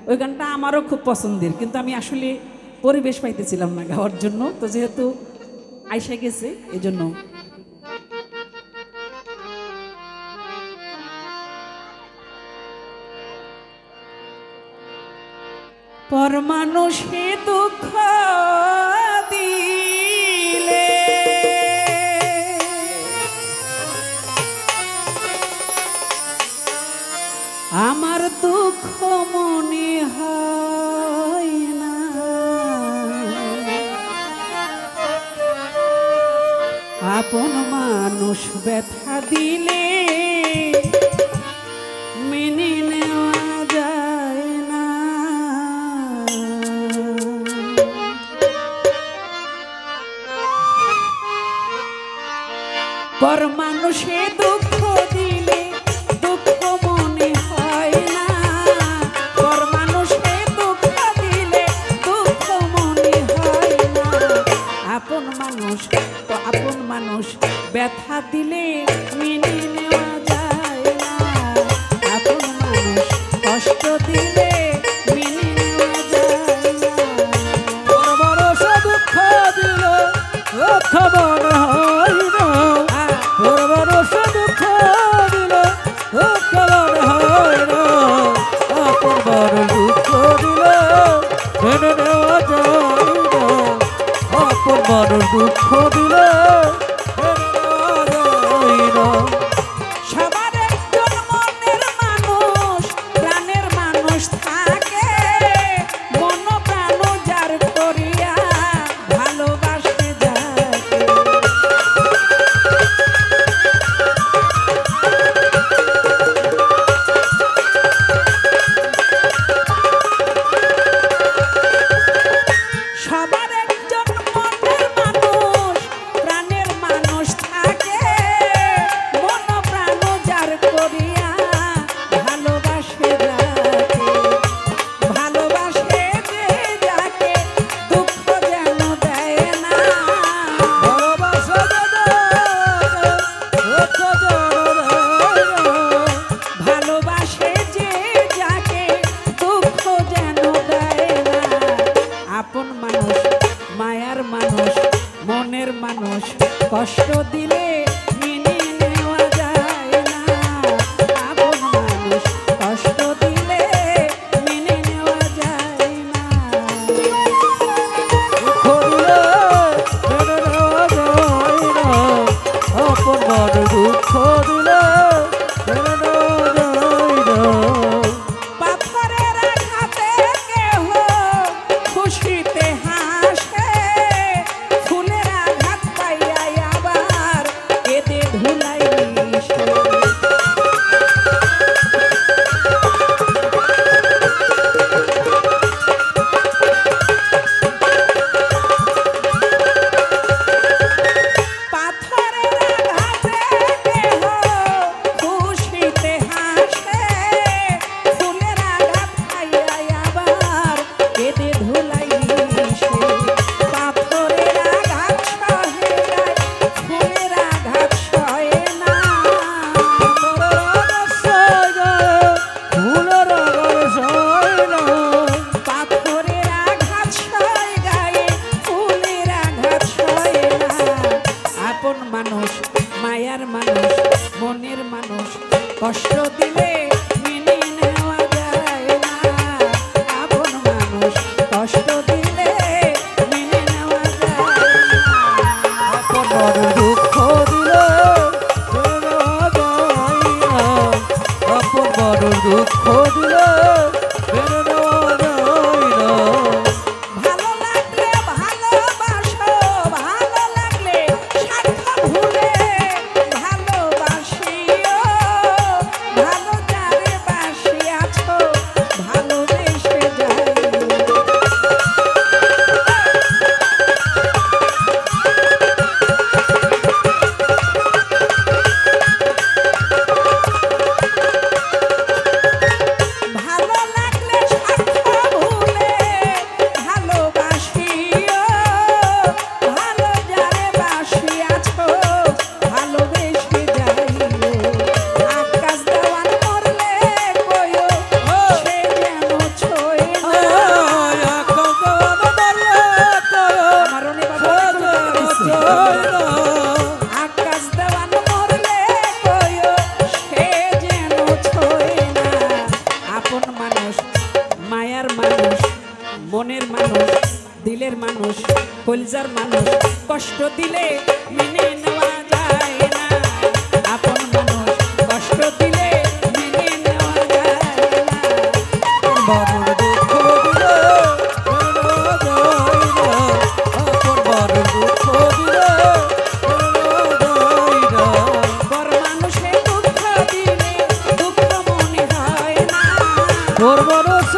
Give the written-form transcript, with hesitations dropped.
ওই গানটা আমারও খুব পছন্দের, কিন্তু আমি আসলে পরিবেশ পাইতেছিলাম না গাওয়ার জন্য। তো যেহেতু আইসা গেছে এজন্য পর মানুষে দুঃখ দিলে আমার দুঃখ মনে হয় না, আপন মানুষ ব্যথা দিলে মেনে নেওয়া যায় না। পর মানুষে দুঃখ দিলে দুঃখ মনে হয় না, পর মানুষে দুঃখ দিলে দুঃখ মনে হয় না। আপন মানুষ তো আপন মানুষ ব্যথা দিলে মেনে নেওয়া যায় না, আপন মানুষ কষ্ট দিলে মেনে নেওয়া যায় না। বড় বড় দুঃখ দিল দুঃখ মনে হয় না, বড় বড় দুঃখ দিল দুঃখ মনে হয় না, আপন বড় দুঃখ দিল মেনে নেওয়া যায় না, আপন বড় দুঃখ দিল মেনে নেওয়া যায় না। সবার একজন মনের মানুষ প্রাণের মানুষ থাকে, মন প্রাণ যার করিয়া ভালোবাসে যাকে। সবার একজন মনের মানুষ প্রাণের কলজার মানুষ কষ্ট দিলে মেনে নেওয়া যায় না, আপন মানুষ কষ্ট দিলে মেনে নেওয়া যায় না। বারুর দুঃখ দিলে মেনে যায় না, আপন বারুর দুঃখ দিলে মেনে যায় না। পর মানুষে দুঃখ দিলে দুঃখ মনে হয় না, তোর মানুষ